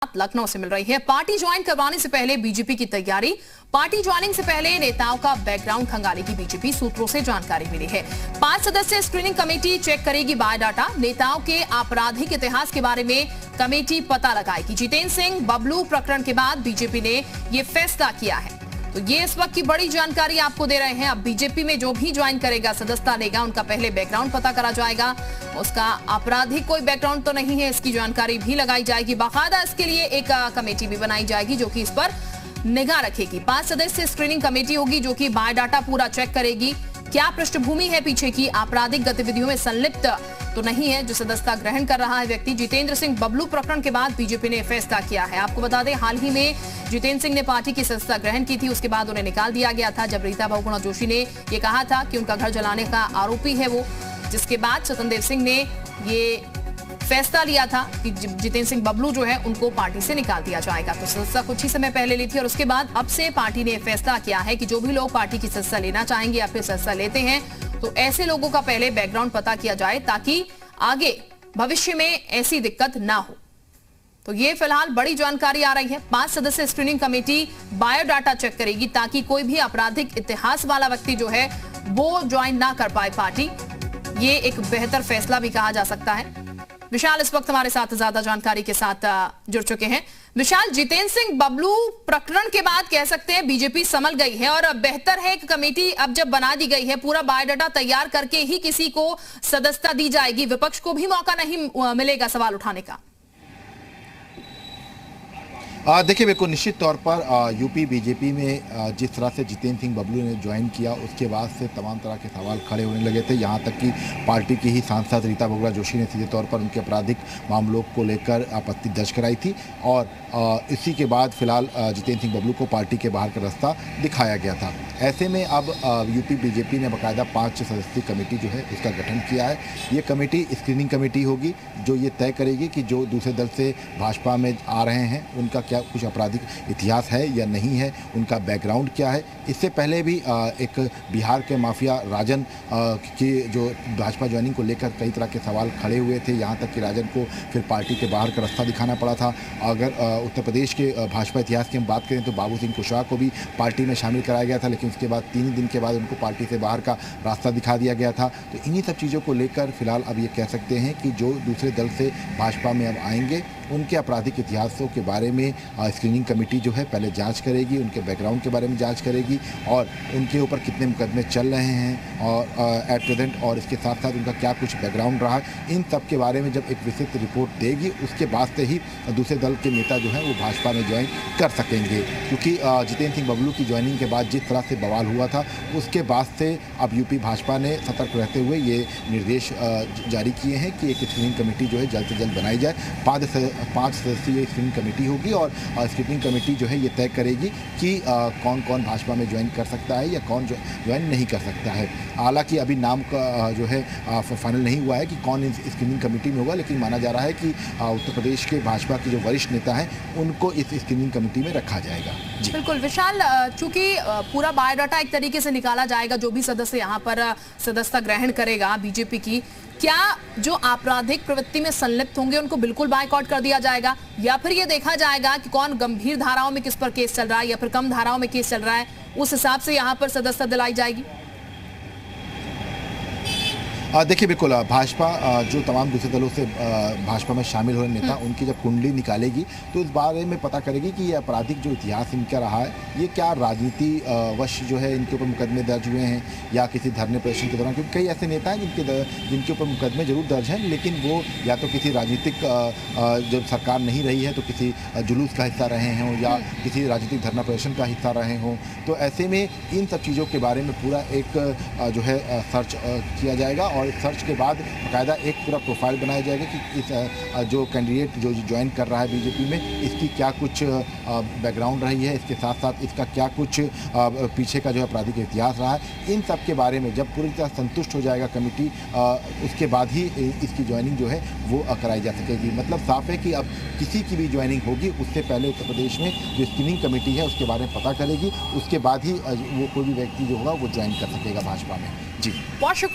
लखनऊ से मिल रही है। पार्टी ज्वाइन करवाने से पहले बीजेपी की तैयारी। पार्टी ज्वाइनिंग से पहले नेताओं का बैकग्राउंड खंगालेगी बीजेपी, सूत्रों से जानकारी मिली है। 5 सदस्यीय स्क्रीनिंग कमेटी चेक करेगी बायोडाटा। नेताओं के आपराधिक इतिहास के बारे में कमेटी पता लगाएगी। जितेंद्र सिंह बबलू प्रकरण के बाद बीजेपी ने ये फैसला किया है। तो ये इस वक्त की बड़ी जानकारी आपको दे रहे हैं। अब बीजेपी में जो भी ज्वाइन करेगा, सदस्यता लेगा, उनका पहले बैकग्राउंड पता करा जाएगा। उसका आपराधिक कोई बैकग्राउंड तो नहीं है, इसकी जानकारी भी लगाई जाएगी। बाकायदा इसके लिए एक कमेटी भी बनाई जाएगी जो कि इस पर निगाह रखेगी। 5 सदस्यीय स्क्रीनिंग कमेटी होगी जो कि बायोडाटा पूरा चेक करेगी। क्या पृष्ठभूमि है पीछे की, आपराधिक गतिविधियों में संलिप्त तो नहीं है जो सदस्यता ग्रहण कर रहा है व्यक्ति। जितेंद्र सिंह बबलू प्रकरण के बाद बीजेपी ने फैसला किया है। आपको बता दें, हाल ही में जितेंद्र सिंह ने पार्टी की सदस्यता ग्रहण की थी, उसके बाद उन्हें निकाल दिया गया था जब रीता बहुगुणा जोशी ने ये कहा था कि उनका घर जलाने का आरोपी है वो, जिसके बाद स्वतंत्र सिंह ने ये फैसला लिया था कि जितेंद्र सिंह बबलू जो है उनको पार्टी से निकाल दिया जाएगा। तो सदस्यता कुछ ही समय पहले ली थी और उसके बाद अब से पार्टी ने फैसला किया है कि जो भी लोग पार्टी की सदस्यता लेना चाहेंगे या फिर सदस्यता लेते हैं तो ऐसे लोगों का पहले बैकग्राउंड पता किया जाए ताकि आगे भविष्य में ऐसी दिक्कत ना हो। तो ये फिलहाल बड़ी जानकारी आ रही है। 5 सदस्यीय स्क्रीनिंग कमेटी बायोडाटा चेक करेगी ताकि कोई भी आपराधिक इतिहास वाला व्यक्ति जो है वो ज्वाइन ना कर पाए पार्टी। ये एक बेहतर फैसला भी कहा जा सकता है। विशाल इस वक्त हमारे साथ ज्यादा जानकारी के साथ जुड़ चुके हैं। विशाल, जितेंद्र सिंह बबलू प्रकरण के बाद कह सकते हैं बीजेपी संभल गई है और बेहतर है कि कमेटी अब जब बना दी गई है पूरा बायोडाटा तैयार करके ही किसी को सदस्यता दी जाएगी। विपक्ष को भी मौका नहीं मिलेगा सवाल उठाने का। देखिए, बिल्कुल निश्चित तौर पर यूपी बीजेपी में जिस तरह से जितेंद्र सिंह बबलू ने ज्वाइन किया उसके बाद से तमाम तरह के सवाल खड़े होने लगे थे। यहाँ तक कि पार्टी की ही सांसद रीता बहुगुणा जोशी ने सीधे तौर पर उनके आपराधिक मामलों को लेकर आपत्ति दर्ज कराई थी और इसी के बाद फिलहाल जितेंद्र सिंह बबलू को पार्टी के बाहर का रास्ता दिखाया गया था। ऐसे में अब यूपी बीजेपी ने बाकायदा 5 सदस्यीय कमेटी जो है उसका गठन किया है। ये कमेटी स्क्रीनिंग कमेटी होगी जो ये तय करेगी कि जो दूसरे दल से भाजपा में आ रहे हैं उनका क्या कुछ आपराधिक इतिहास है या नहीं है, उनका बैकग्राउंड क्या है। इससे पहले भी एक बिहार के माफिया राजन की जो भाजपा ज्वाइनिंग को लेकर कई तरह के सवाल खड़े हुए थे। यहाँ तक कि राजन को फिर पार्टी के बाहर का रास्ता दिखाना पड़ा था। अगर उत्तर प्रदेश के भाजपा इतिहास की हम बात करें तो बाबू सिंह कुशवाहा को भी पार्टी में शामिल कराया गया था, लेकिन उसके बाद 3 दिन के बाद उनको पार्टी से बाहर का रास्ता दिखा दिया गया था। तो इन्हीं सब चीज़ों को लेकर फिलहाल अब ये कह सकते हैं कि जो दूसरे दल से भाजपा में अब आएंगे उनके आपराधिक इतिहासों के बारे में स्क्रीनिंग कमेटी जो है पहले जांच करेगी, उनके बैकग्राउंड के बारे में जांच करेगी और उनके ऊपर कितने मुकदमे चल रहे हैं और एट प्रेजेंट, और इसके साथ साथ उनका क्या कुछ बैकग्राउंड रहा, इन सब के बारे में जब एक विस्तृत रिपोर्ट देगी उसके बाद से ही दूसरे दल के नेता जो हैं वो भाजपा में ज्वाइन कर सकेंगे। क्योंकि जितेंद्र सिंह बबलू की ज्वाइनिंग के बाद जिस तरह से बवाल हुआ था उसके बाद से अब यूपी भाजपा ने सतर्क रहते हुए ये निर्देश जारी किए हैं कि एक स्क्रीनिंग कमेटी जो है जल्द से जल्द बनाई जाए। 5 सदस्यीय स्क्रीनिंग कमेटी होगी और स्क्रीनिंग कमेटी जो है ये तय करेगी कि कौन कौन भाजपा में ज्वाइन कर सकता है या कौन ज्वाइन नहीं कर सकता है। हालांकि अभी नाम का जो है फाइनल नहीं हुआ है कि कौन इस स्क्रीनिंग कमेटी में होगा, लेकिन माना जा रहा है कि उत्तर प्रदेश के भाजपा के जो वरिष्ठ नेता हैं उनको इस स्क्रीनिंग कमेटी में रखा जाएगा। जी बिल्कुल विशाल, चूंकि पूरा बायोडाटा एक तरीके से निकाला जाएगा, जो भी सदस्य यहाँ पर सदस्यता ग्रहण करेगा बीजेपी की, क्या जो आपराधिक प्रवृत्ति में संलिप्त होंगे उनको बिल्कुल बायकॉट कर दिया जाएगा या फिर ये देखा जाएगा कि कौन गंभीर धाराओं में किस पर केस चल रहा है या फिर कम धाराओं में केस चल रहा है, उस हिसाब से यहाँ पर सदस्यता दिलाई जाएगी? देखिए, बिल्कुल भाजपा जो तमाम दूसरे दलों से भाजपा में शामिल हो रहे नेता उनकी जब कुंडली निकालेगी तो इस बारे में पता करेगी कि ये आपराधिक जो इतिहास इनका रहा है ये क्या राजनीति वश जो है इनके ऊपर मुकदमे दर्ज हुए हैं या किसी धरने प्रदर्शन के दौरान, क्योंकि कई ऐसे नेता हैं जिनके ऊपर मुकदमे जरूर दर्ज हैं लेकिन वो या तो किसी राजनीतिक जब सरकार नहीं रही है तो किसी जुलूस का हिस्सा रहे हों या किसी राजनीतिक धरना प्रदर्शन का हिस्सा रहे हों। तो ऐसे में इन सब चीज़ों के बारे में पूरा एक जो है सर्च किया जाएगा और सर्च के बाद बाकायदा एक पूरा प्रोफाइल बनाया जाएगा कि इस जो कैंडिडेट जो ज्वाइन कर रहा है बीजेपी में इसकी क्या कुछ बैकग्राउंड रही है, इसके साथ साथ इसका क्या कुछ पीछे का जो आपराधिक इतिहास रहा है। इन सब के बारे में जब पूरी तरह संतुष्ट हो जाएगा कमेटी उसके बाद ही इसकी ज्वाइनिंग जो है वो कराई जा सकेगी। मतलब साफ है कि अब किसी की भी ज्वाइनिंग होगी उससे पहले उत्तर प्रदेश में जो स्क्रीनिंग कमेटी है उसके बारे में पता करेगी, उसके बाद ही वो कोई भी व्यक्ति जो होगा वो ज्वाइन कर सकेगा भाजपा में। जी।